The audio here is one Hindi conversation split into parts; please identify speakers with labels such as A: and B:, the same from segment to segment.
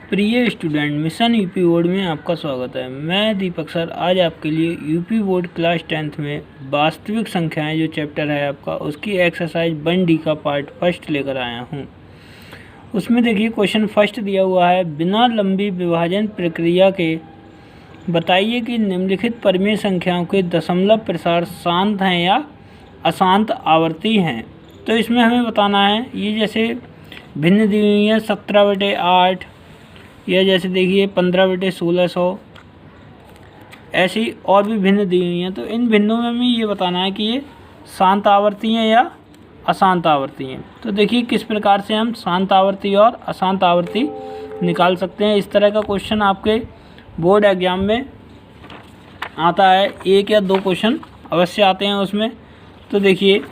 A: प्रिय स्टूडेंट, मिशन यूपी बोर्ड में आपका स्वागत है। मैं दीपक सर आज आपके लिए यूपी बोर्ड क्लास 10th में वास्तविक संख्याएं जो चैप्टर है आपका, उसकी एक्सरसाइज 1D का पार्ट फर्स्ट लेकर आया हूं। उसमें देखिए क्वेश्चन फर्स्ट दिया हुआ है, बिना लंबी विभाजन प्रक्रिया के बताइए कि निम्नलिखित परिमेय संख्याओं के दशमलव प्रसार शांत हैं या अशांत आवर्ती हैं। तो इसमें हमें बताना है, ये जैसे भिन्न दी हुई है 17/8 या जैसे देखिए 15/1600, ऐसी और भी भिन्न दी हुई हैं। तो इन भिन्नों में हमें ये बताना है कि ये शांत आवर्ती हैं या अशांत आवर्ती हैं। तो देखिए किस प्रकार से हम शांत आवर्ती और अशांत आवर्ती निकाल सकते हैं। इस तरह का क्वेश्चन आपके बोर्ड एग्जाम में आता है, 1 या 2 क्वेश्चन अवश्य आते हैं उसमें। तो देखिए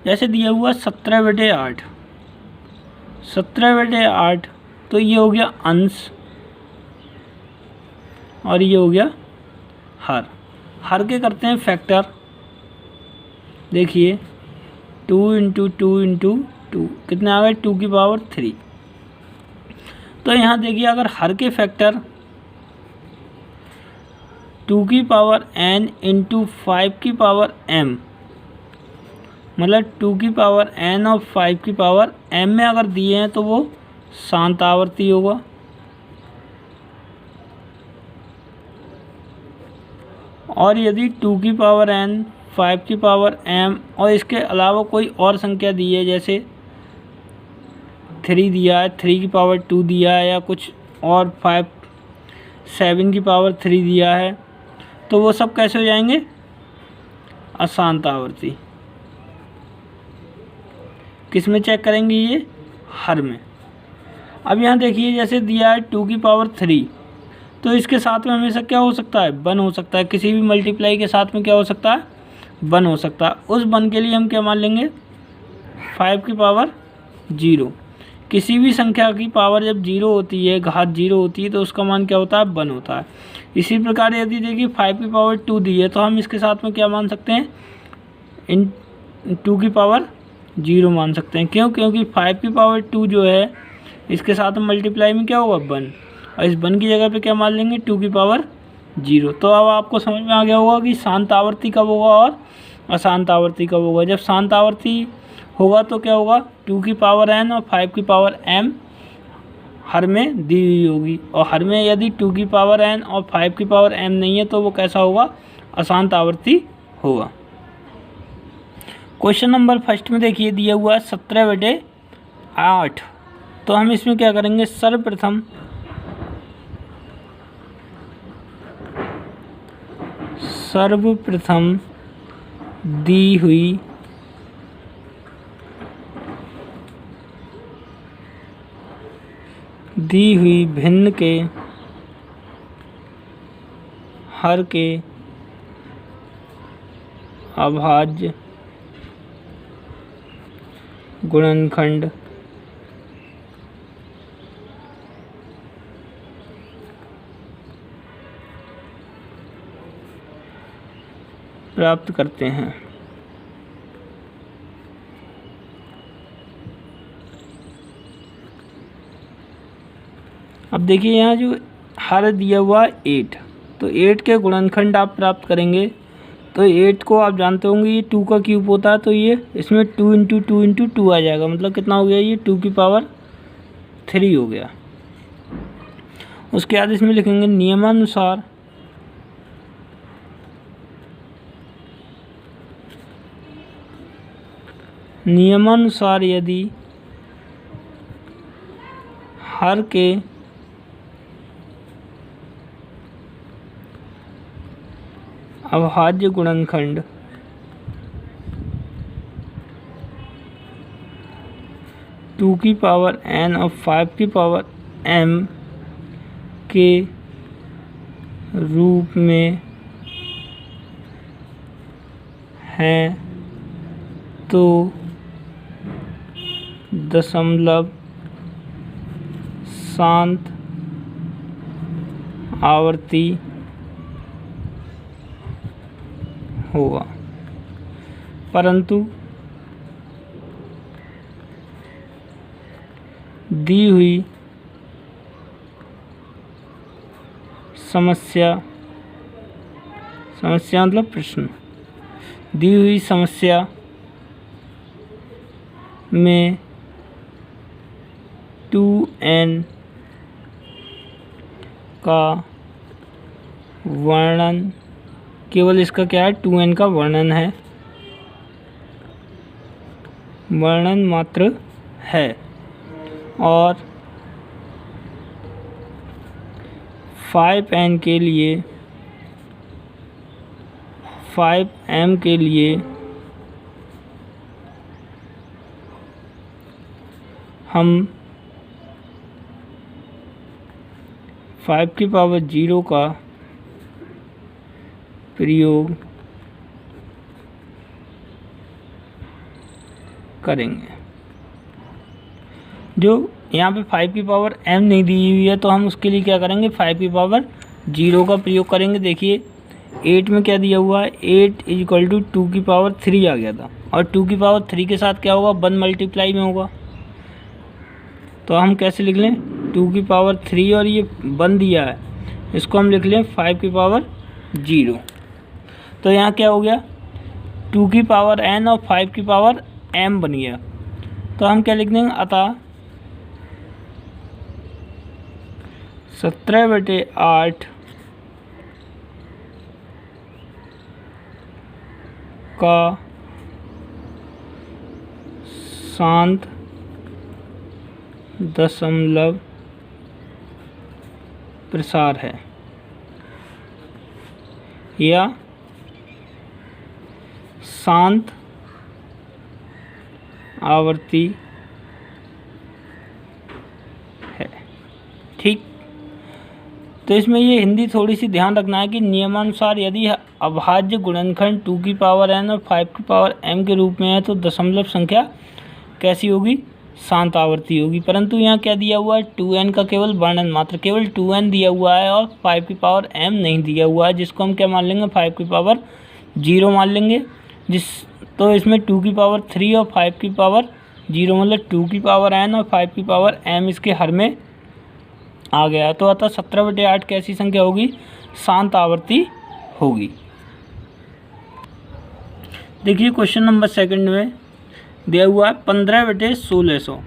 A: जैसे दिया हुआ 17/8, 17/8, तो ये हो गया अंश और ये हो गया हर। हर के करते हैं फैक्टर। देखिए 2 × 2 × 2 कितने आ गए, 2 की पावर 3। तो यहाँ देखिए अगर हर के फैक्टर 2 की पावर n × 5 की पावर m, मतलब 2 की पावर n और 5 की पावर m में अगर दिए हैं तो वो शांत आवर्ती होगा। और यदि 2 की पावर n, 5 की पावर m और इसके अलावा कोई और संख्या दी है, जैसे 3 दिया है, 3 की पावर 2 दिया है, या कुछ और 7 की पावर 3 दिया है, तो वो सब कैसे हो जाएंगे, अशांत आवर्ती। किस में चेक करेंगे, ये हर में। अब यहाँ देखिए जैसे दिया है 2 की पावर 3, तो इसके साथ में हमेशा क्या हो सकता है, 1 हो सकता है। किसी भी मल्टीप्लाई के साथ में क्या हो सकता है, 1 हो सकता है। उस 1 के लिए हम क्या मान लेंगे, 5 की पावर 0। किसी भी संख्या की पावर जब 0 होती है, घात 0 होती है, तो उसका मान क्या होता है, 1 होता है। इसी प्रकार यदि देखिए 5 की पावर 2 दी है, तो हम इसके साथ में क्या मान सकते हैं, इन 2 की पावर 0 मान सकते हैं। क्यों, क्योंकि 5 की पावर 2 जो है इसके साथ में मल्टीप्लाई में क्या होगा, 1, और इस 1 की जगह पे क्या मान लेंगे, 2 की पावर 0। तो अब आपको समझ में आ गया होगा कि शांत आवर्ती कब होगा और अशांत आवर्ती कब होगा। जब शांत आवर्ती होगा तो क्या होगा, 2 की पावर n और 5 की पावर m हर में दी हुई होगी, और हर में यदि 2 की पावर n और 5 की पावर m नहीं है तो वो कैसा होगा, अशांत आवर्ती होगा। क्वेश्चन नंबर फर्स्ट में देखिए दिया हुआ है 17/8। तो हम इसमें क्या करेंगे, सर्वप्रथम दी हुई भिन्न के हर के अभाज्य गुणनखंड प्राप्त करते हैं। अब देखिए यहाँ जो हर दिया हुआ 8, तो 8 के गुणनखंड आप प्राप्त करेंगे। तो 8 को आप जानते होंगे ये 2 का क्यूब होता है, तो ये इसमें 2 × 2 × 2 आ जाएगा, मतलब कितना हो गया, ये 2 की पावर 3 हो गया। उसके बाद इसमें लिखेंगे नियमानुसार यदि हर के अभाज्य गुणनखंड टू की पावर n और 5 की पावर m के रूप में हैं, तो दशमलव शांत आवर्ती होगा। परंतु दी हुई समस्या मतलब प्रश्न, दी हुई समस्या में 2n का वर्णन, केवल इसका क्या है, 2n का वर्णन है, वर्णन मात्र है, और 5n के लिए 5m के लिए हम 5⁻0 का प्रयोग करेंगे। जो यहाँ पे 5m नहीं दी हुई है तो हम उसके लिए क्या करेंगे, 5⁻0 का प्रयोग करेंगे। देखिए 8 में क्या दिया हुआ है, 8 = 2⁻3 आ गया था, और 2⁻3 के साथ क्या होगा, 1 मल्टीप्लाई में होगा। तो हम कैसे लिख लें, 2⁻3 और ये 1 दिया है, इसको हम लिख लें 5⁻0। तो यहाँ क्या हो गया, 2n और 5m बन गया। तो हम क्या लिख देंगे, अतः 17/8 का शांत दशमलव प्रसार है, या शांत आवर्ती है। ठीक, तो इसमें ये हिंदी थोड़ी सी ध्यान रखना है कि नियमानुसार यदि अभाज्य गुणनखंड 2n और 5m के रूप में है तो दशमलव संख्या कैसी होगी, शांत आवर्ती होगी। परंतु यहाँ क्या दिया हुआ है, 2n का केवल वर्णन मात्र, केवल 2n दिया हुआ है और 5m नहीं दिया हुआ है, जिसको हम क्या मान लेंगे, 5⁻0 मान लेंगे। तो इसमें 2⁻3 और 5⁻0 मतलब 2n और 5m इसके हर में आ गया। तो अतः 17/8 कैसी संख्या होगी, शांत आवर्ती होगी। देखिए क्वेश्चन नंबर 2 में दिया हुआ है 15/1600।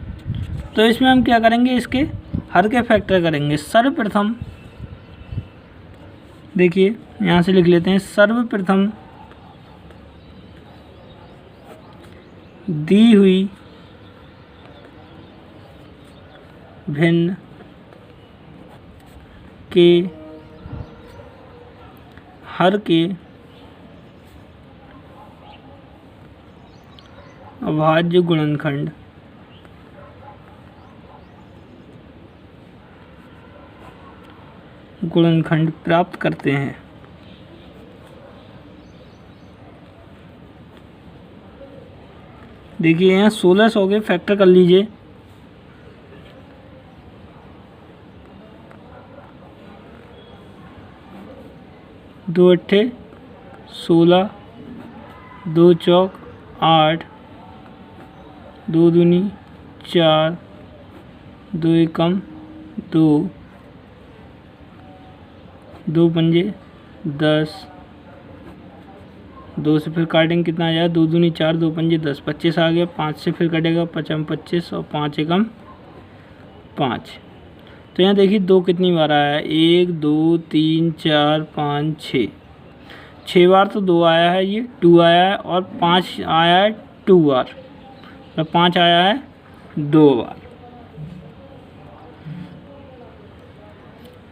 A: तो इसमें हम क्या करेंगे, इसके हर के फैक्टर करेंगे। सर्वप्रथम देखिए यहाँ से लिख लेते हैं, सर्वप्रथम दी हुई भिन्न के हर के अभाज्य गुणनखंड प्राप्त करते हैं। देखिए यहाँ 1600 के फैक्टर कर लीजिए। दो अट्ठे 16, 2 चौक 8, 2 दूनी 4, 2 एकम 2, 2 पंजे 10, 2 से फिर काटेंगे कितना आ जाएगा, 2 दूनी 4, 2 पंजे 10, 25 आ गया। 5 से फिर कटेगा 5 25 और 5 एकम 5। तो यहाँ देखिए 2 कितनी बार आया है, 1 2 3 4 5 6 बार तो 2 आया है, ये 2 आया है, और 5 आया है 2 बार, तो 5 आया है 2 बार।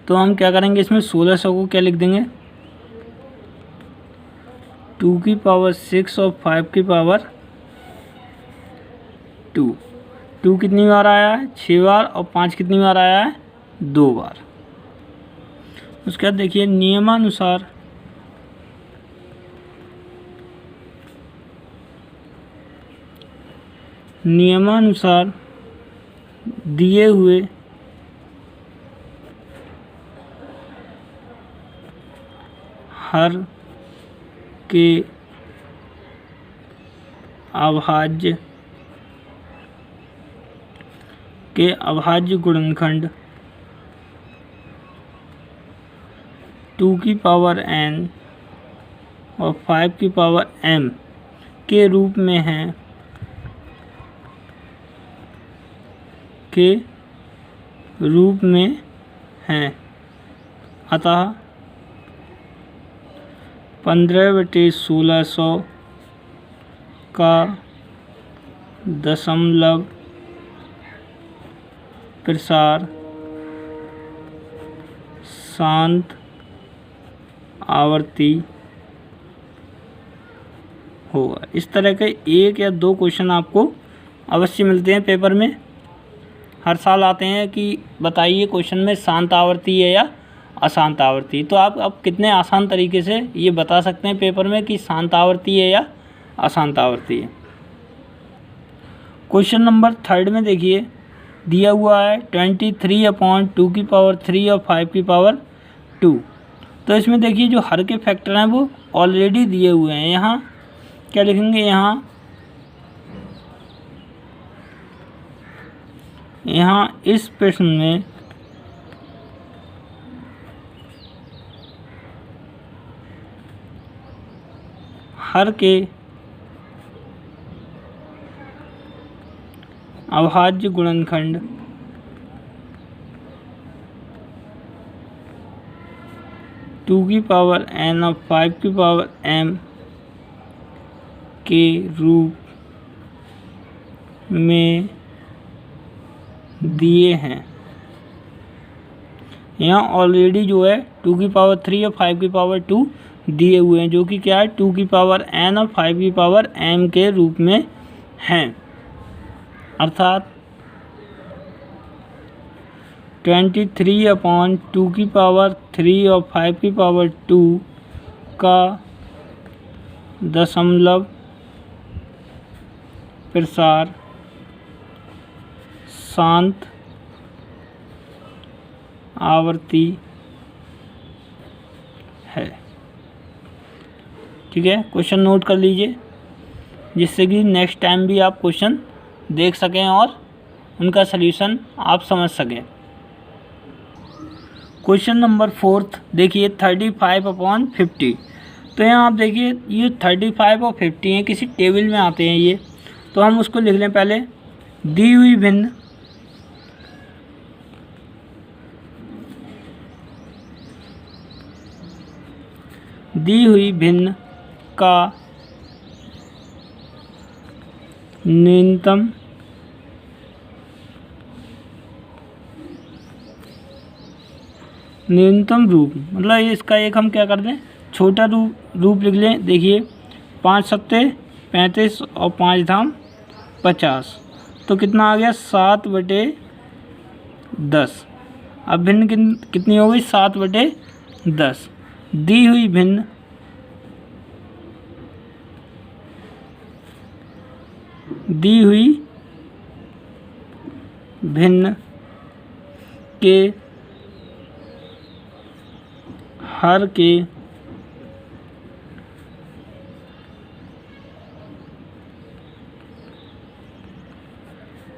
A: तो हम क्या करेंगे, इसमें 1600 को क्या लिख देंगे, 2⁻6 और 5⁻2। 2 कितनी बार आया है, 6 बार, और 5 कितनी बार आया है, 2 बार। उसके बाद देखिए नियमानुसार दिए हुए हर के अभाज्य के अभाज्य गुणनखंड 2 की पावर n और 5 की पावर m के रूप में हैं, अतः 15/1600 का दशमलव प्रसार शांत आवर्ती होगा। इस तरह के 1 या 2 क्वेश्चन आपको अवश्य मिलते हैं पेपर में, हर साल आते हैं कि बताइए क्वेश्चन में शांत आवर्ती है या अशांत आवर्ती। तो आप अब कितने आसान तरीके से ये बता सकते हैं पेपर में कि शांत आवर्ती है या अशांत आवर्ती है। क्वेश्चन नंबर 3 में देखिए दिया हुआ है 23/2 की पावर 3 और 5 की पावर 2। तो इसमें देखिए जो हर के फैक्टर हैं वो ऑलरेडी दिए हुए हैं। यहाँ क्या लिखेंगे, यहाँ इस प्रश्न में हर के अभाज्य गुणनखंड 2 की पावर n और 5 की पावर m के रूप में दिए हैं। यहाँ ऑलरेडी जो है 2 की पावर 3 और 5 की पावर 2 दिए हुए हैं, जो कि क्या है 2 की पावर n और 5 की पावर m के रूप में हैं। अर्थात 23/2 की पावर 3 और 5 की पावर 2 का दशमलव प्रसार शांत आवर्ती है। ठीक है, क्वेश्चन नोट कर लीजिए जिससे कि नेक्स्ट टाइम भी आप क्वेश्चन देख सकें और उनका सलूशन आप समझ सकें। क्वेश्चन नंबर 4 देखिए 35/50। तो यहाँ आप देखिए ये 35 और 50 हैं, किसी टेबल में आते हैं ये, तो हम उसको लिख लें। पहले दी हुई भिन्न का न्यूनतम रूप, मतलब इसका एक हम क्या कर दें, छोटा रूप लिख लें। देखिए 5 सत्ते 35 और 5 धाम 50, तो कितना आ गया 7/10। अब भिन्न कितनी हो गई 7/10। दी हुई भिन्न के हर के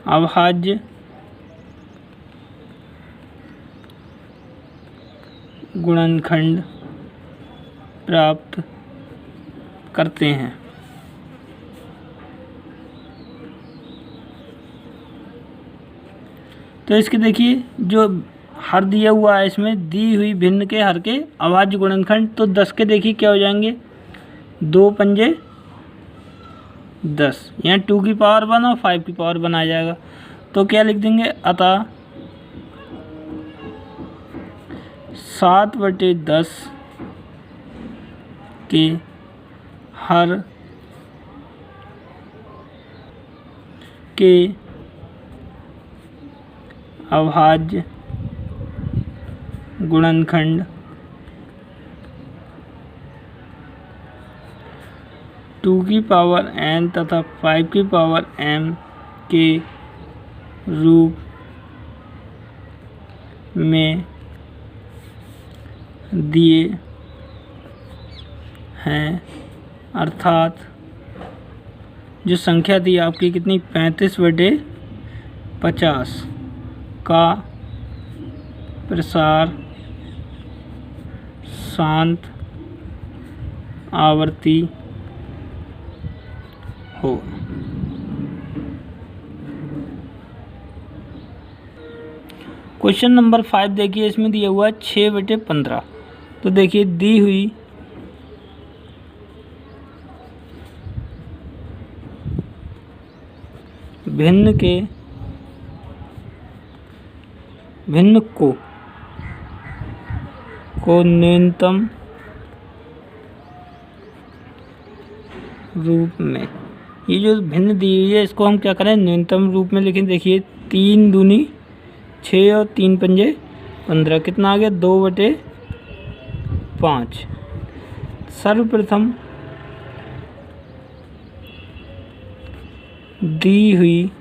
A: अभाज्य गुणनखंड प्राप्त करते हैं। तो इसके देखिए जो हर दिया हुआ है इसमें दी हुई भिन्न के हर के अभाज्य गुणनखंड, तो 10 के देखिए क्या हो जाएंगे, 2 पंजे 10, यहाँ 2 की पावर 1 और 5 की पावर 1 आ जाएगा। तो क्या लिख देंगे, अतः 7/10 के हर के अभाज्य गुणनखंड 2 की पावर n तथा 5 की पावर m के रूप में दिए हैं। अर्थात जो संख्या थी आपकी कितनी, 35/50, का प्रसार शांत आवर्ती हो। क्वेश्चन नंबर 5 देखिए, इसमें दिया हुआ है 6/15। तो देखिए दी हुई भिन्न को न्यूनतम रूप में, ये जो भिन्न दी हुई है इसको हम क्या करें, न्यूनतम रूप में लिखें। देखिए 3 दूनी 6 और 3 पंजे 15, कितना आ गया 2/5। सर्वप्रथम दी हुई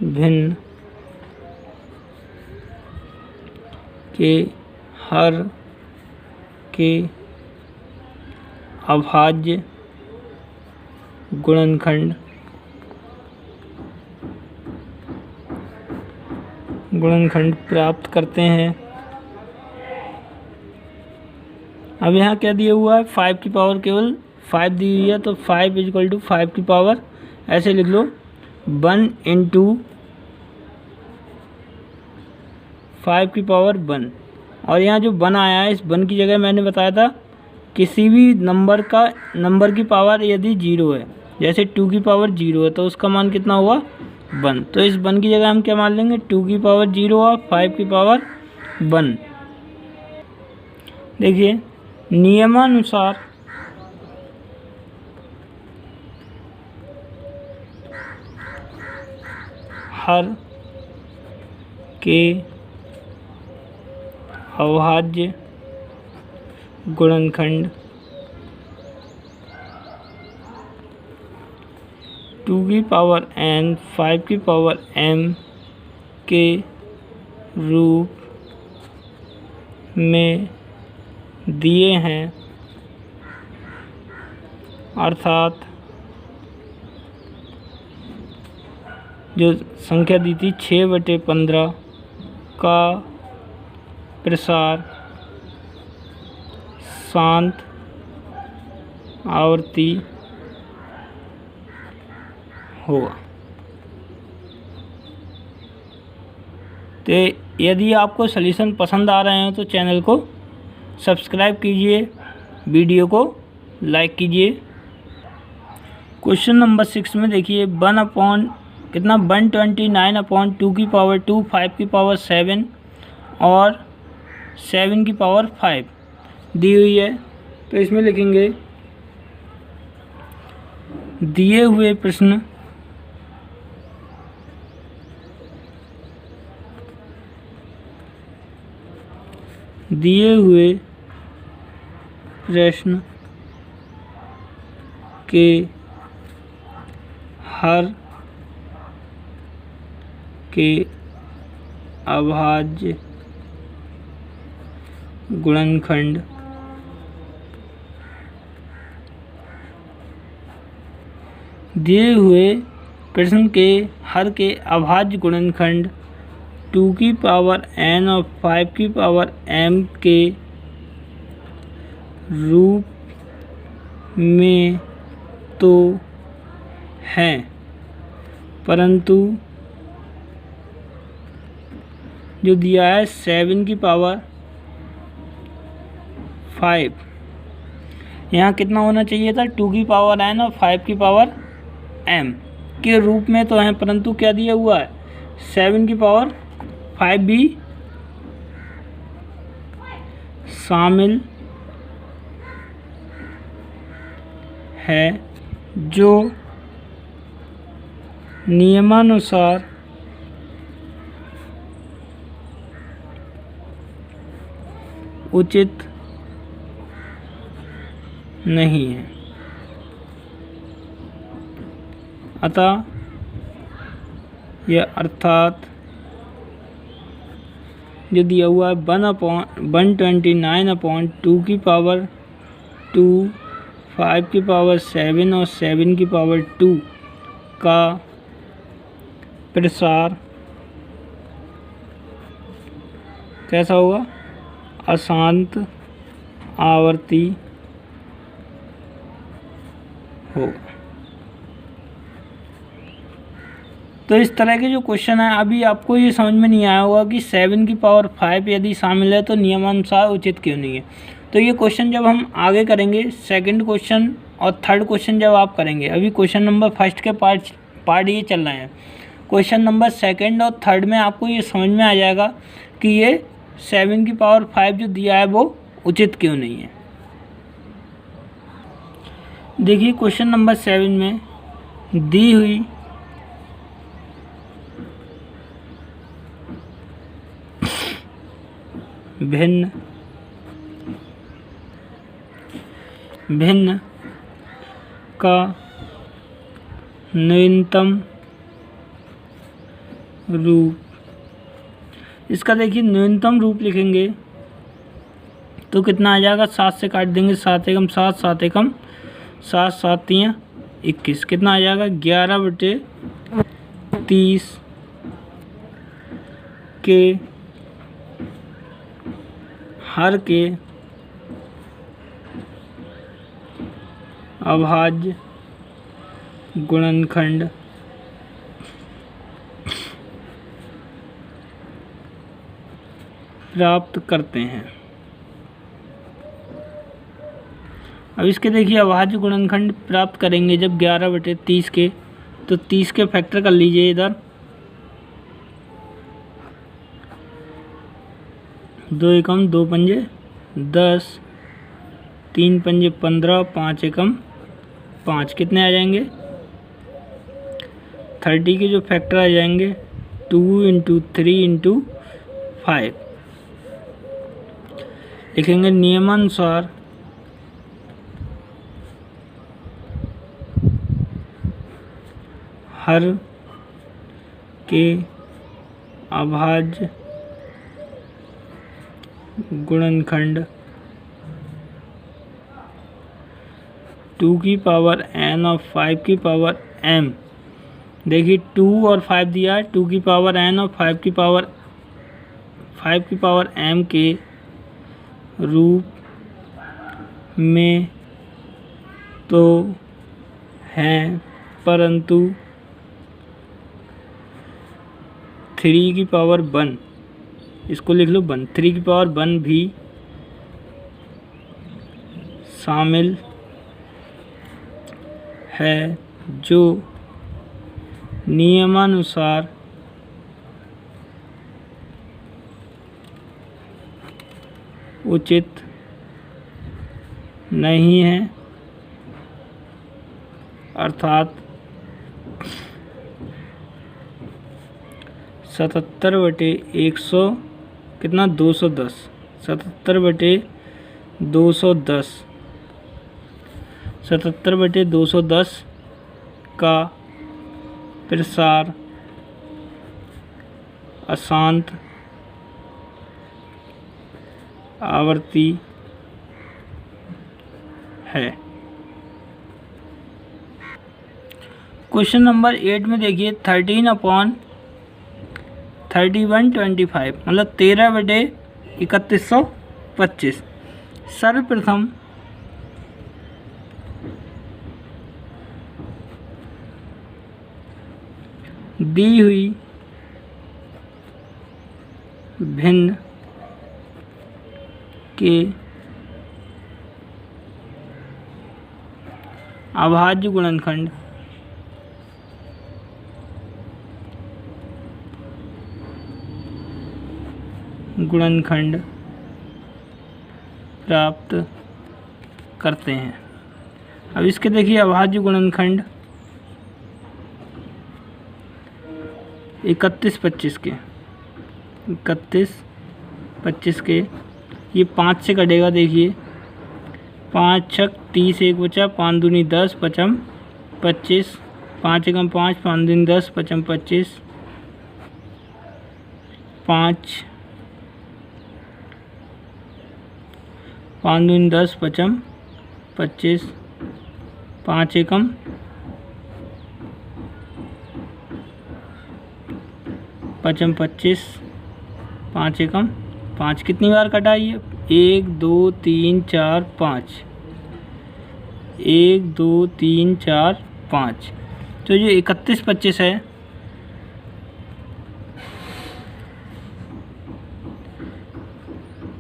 A: भिन्न के हर के अभाज्य गुणनखंड प्राप्त करते हैं। अब यहाँ क्या दिया हुआ है, 5 की पावर केवल 5 दी हुई है, तो 5 = 5 की पावर ऐसे लिख लो 1 × 5 की पावर 1। और यहाँ जो 1 आया है, इस 1 की जगह मैंने बताया था किसी भी नंबर की पावर यदि 0 है, जैसे 2 की पावर 0 है तो उसका मान कितना हुआ 1। तो इस 1 की जगह हम क्या मान लेंगे, 2 की पावर 0 और 5 की पावर 1। देखिए नियमानुसार हर के अभाज्य गुणनखंड 2 की पावर n 5 की पावर m के रूप में दिए हैं, अर्थात जो संख्या दी थी 6/15 का प्रसार शांत आवर्ती होगा। तो यदि आपको सॉल्यूशन पसंद आ रहे हैं तो चैनल को सब्सक्राइब कीजिए, वीडियो को लाइक कीजिए। क्वेश्चन नंबर 6 में देखिए 129/2 की पावर 2, 5 की पावर 7 और 7 की पावर 5 दी हुई है। तो इसमें लिखेंगे दिए हुए प्रश्न के हर के अभाज्य गुणनखंड दिए हुए प्रश्न के हर के अभाज्य गुणनखंड 2 की पावर n और 5 की पावर m के रूप में तो हैं, परंतु जो दिया है 7 की पावर 5, यहाँ कितना होना चाहिए था 2 की पावर n और 5 की पावर m के रूप में तो हैं, परंतु क्या दिया हुआ है 7 की पावर 5 भी शामिल है, जो नियमानुसार उचित नहीं है। अतः यह अर्थात जो दिया हुआ है 129/2 की पावर 2, 5 की पावर 7 और 7 की पावर 2 का प्रसार कैसा होगा, अशांत आवर्ती होगा। तो इस तरह के जो क्वेश्चन है, अभी आपको ये समझ में नहीं आया होगा कि 7 की पावर 5 यदि शामिल है तो नियमानुसार उचित क्यों नहीं है। तो ये क्वेश्चन जब हम आगे करेंगे, सेकंड क्वेश्चन और थर्ड क्वेश्चन जब आप करेंगे, अभी क्वेश्चन नंबर फर्स्ट के पार्ट ये चल रहे हैं, क्वेश्चन नंबर सेकंड और थर्ड में आपको ये समझ में आ जाएगा कि ये 7 की पावर 5 जो दिया है वो उचित क्यों नहीं है। देखिए क्वेश्चन नंबर 7 में दी हुई भिन्न का न्यूनतम रूप, इसका देखिए न्यूनतम रूप लिखेंगे तो कितना आ जाएगा, 7 से काट देंगे, 7 एकम 7, 7 एकम 7, 7 तियाँ 21, कितना आ जाएगा 11/30 के हर के अभाज्य गुणनखंड प्राप्त करते हैं। अब इसके देखिए अभाज्य गुणनखंड प्राप्त करेंगे जब 11/30 के, तो 30 के फैक्टर कर लीजिए इधर, 2 एकम 2 पंजे 10, 3 पंजे 15, 5 एकम 5, कितने आ जाएंगे 30 के जो फैक्टर आ जाएंगे 2 × 3 × 5, लिखेंगे नियमानुसार हर के अभाज्य गुणनखंड 2 की पावर n और 5 की पावर m, देखिए 2 और 5 दिया है, 2 की पावर n और 5 की पावर m के रूप में तो हैं, परंतु 3 की पावर 1, इसको लिख लो 1, 3 की पावर 1 भी शामिल है, जो नियमानुसार उचित नहीं है, अर्थात 77/100 कितना 210, 77/210, 77/210 का प्रसार अशांत आवर्ती है। क्वेश्चन नंबर 8 में देखिए 13/3125 मतलब 13/3125, सर्वप्रथम दी हुई भिन्न के अभाज्य गुणनखंड प्राप्त करते हैं। अब इसके देखिए अभाज्य गुणनखंड 31/25 के, 31/25 के, ये 5 से कटेगा, देखिए 5 × 6 30, 1 बचा, 5 दूनी 10, 5 25, 5 एकम 5, 5 दूनी 10, 5 25, 5 दूनी 10, 5 25, 5 एकम पचम 25, 5 एकम 5, कितनी बार कटा ये? 1 2 3 4 5, 1 2 3 4 5। तो जो 31 25 है,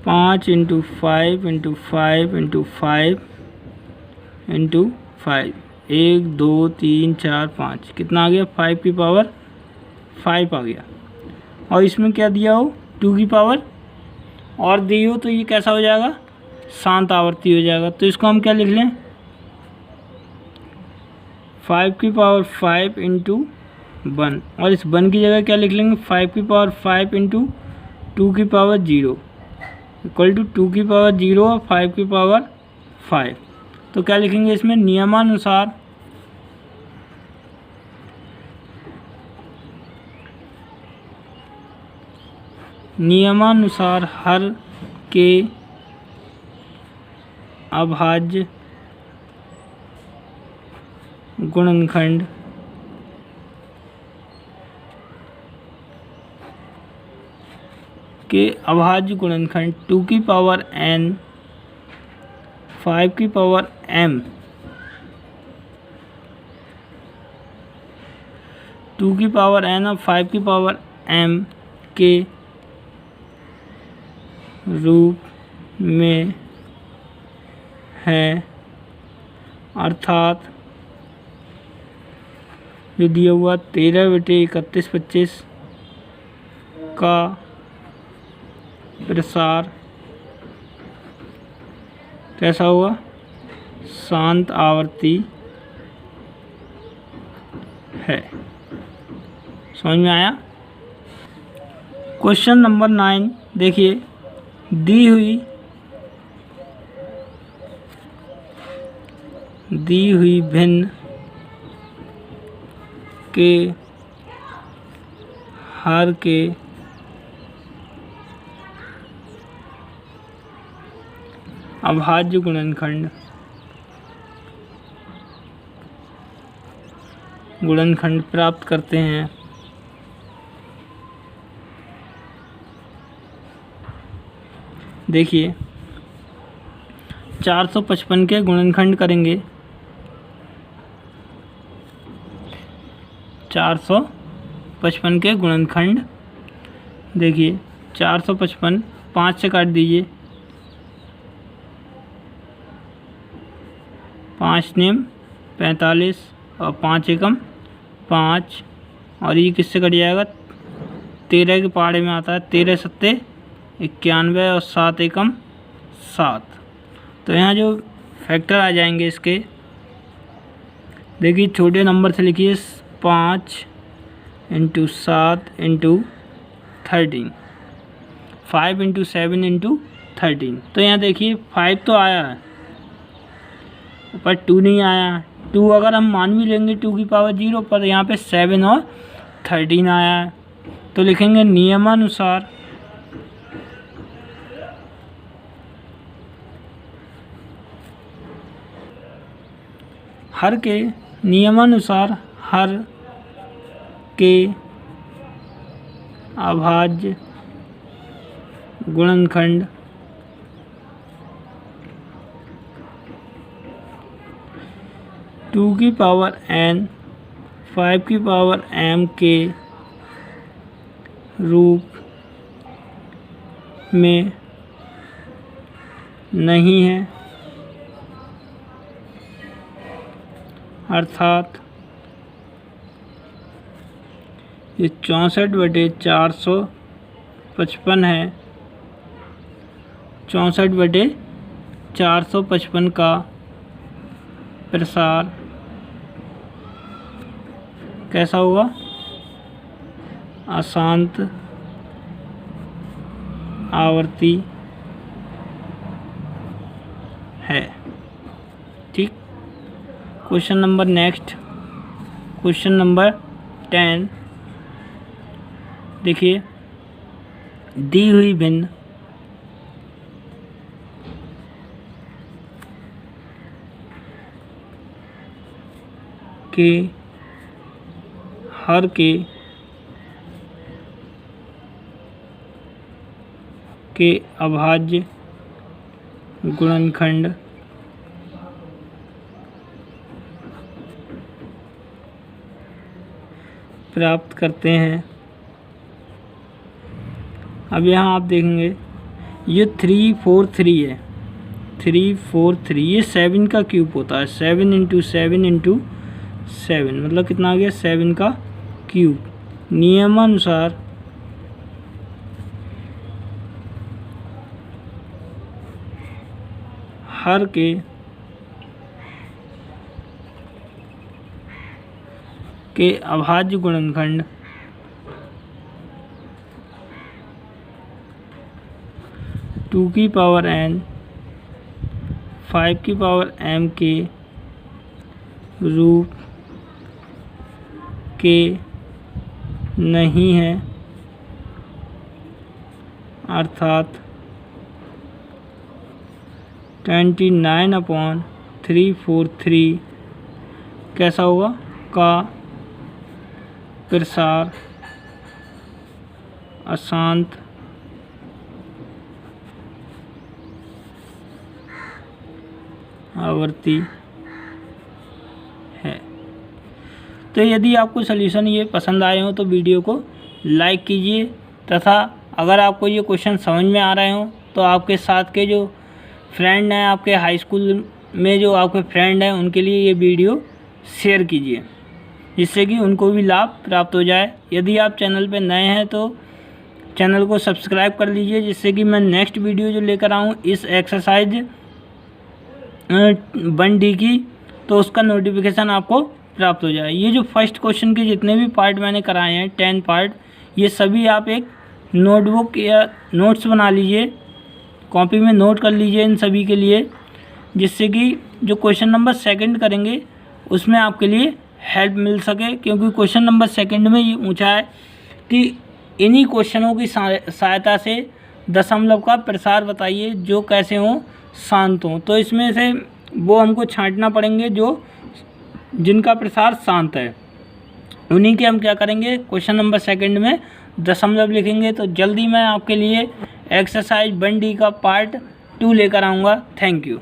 A: पाँच इंटू 5 इंटू 5 इंटू 5 इंटू 5, 1 2 3 4 5, कितना आ गया? 5 की पावर 5 आ गया। और इसमें क्या दिया हो? 2 की पावर और दी हो, तो ये कैसा हो जाएगा? शांत आवर्ती हो जाएगा। तो इसको हम क्या लिख लें? 5 की पावर 5 इंटू 1, और इस 1 की जगह क्या लिख लेंगे? 5 की पावर 5 इंटू 2 की पावर 0 इक्वल टू 2 की पावर 0 और 5 की पावर 5। तो क्या लिखेंगे इसमें? नियमानुसार हर के अभाज्य गुणनखंड के अभाज्य गुणनखंड 2 की पावर n 5 की पावर m 2 की पावर n और 5 की पावर m के रूप में है, अर्थात जो दिया हुआ 13/31/25 का प्रसार कैसा हुआ? शांत आवर्ती है। समझ में आया? क्वेश्चन नंबर 9 देखिए, दी हुई भिन्न के हर के अभाज्य गुणनखंड प्राप्त करते हैं। देखिए, 455 के गुणनखंड करेंगे। 455 के गुणनखंड देखिए, 455 5 से काट दीजिए, 5 नेम 45 और 5 एकम 5, और ये किससे कट जाएगा? 13 के पहाड़े में आता है, 13 सत्ते 91 और 7 एकम 7। तो यहाँ जो फैक्टर आ जाएंगे इसके, देखिए छोटे नंबर से लिखिए, 5 इंटू 7 इंटू 13, 5 इंटू 7 इंटू 13। तो यहाँ देखिए 5 तो आया है पर 2 नहीं आया। 2 अगर हम मान भी लेंगे 2 की पावर 0, पर यहाँ पे 7 और 13 आया है। तो लिखेंगे नियमानुसार हर के अभाज्य गुणनखंड टू की पावर n 5 की पावर m के रूप में नहीं है, अर्थात ये 64/455 है। 64/455 का प्रसार कैसा होगा? अशांत आवर्ती है। ठीक। Question number next, question number 10 देखिए, दी हुई भिन्न के हर के के अभाज्य गुणनखंड प्राप्त करते हैं। अब यहाँ आप देखेंगे ये 3 4 3 है, 3 4 3, ये 7 का क्यूब होता है, 7 इंटू 7 इंटू 7 मतलब कितना आ गया 7 का क्यूब। नियमानुसार हर के अभाज्य गुणनखंड टू की पावर n 5 की पावर m के रूप के नहीं है, अर्थात 29/343 कैसा होगा का प्रसार अशांत आवर्ती है। तो यदि आपको सलूशन ये पसंद आए हो तो वीडियो को लाइक कीजिए, तथा अगर आपको ये क्वेश्चन समझ में आ रहे हो तो आपके साथ के जो फ्रेंड हैं, आपके हाई स्कूल में जो आपके फ्रेंड हैं, उनके लिए ये वीडियो शेयर कीजिए, जिससे कि उनको भी लाभ प्राप्त हो जाए। यदि आप चैनल पे नए हैं तो चैनल को सब्सक्राइब कर लीजिए, जिससे कि मैं नेक्स्ट वीडियो जो लेकर आऊँ इस एक्सरसाइज 1D की, तो उसका नोटिफिकेशन आपको प्राप्त हो जाए। ये जो फर्स्ट क्वेश्चन के जितने भी पार्ट मैंने कराए हैं 10 पार्ट, ये सभी आप एक नोटबुक या नोट्स बना लीजिए, कॉपी में नोट कर लीजिए इन सभी के लिए, जिससे कि जो क्वेश्चन नंबर 2 करेंगे उसमें आपके लिए हेल्प मिल सके। क्योंकि क्वेश्चन नंबर 2 में ये पूछा है कि इन्हीं क्वेश्चनों की सहायता से दशमलव का प्रसार बताइए जो कैसे हों शांत हों। तो इसमें से वो हमको छांटना पड़ेंगे जो जिनका प्रसार शांत है, उन्हीं के हम क्या करेंगे क्वेश्चन नंबर 2 में दशमलव लिखेंगे। तो जल्दी मैं आपके लिए एक्सरसाइज 1D का पार्ट 2 लेकर आऊँगा। Thank you.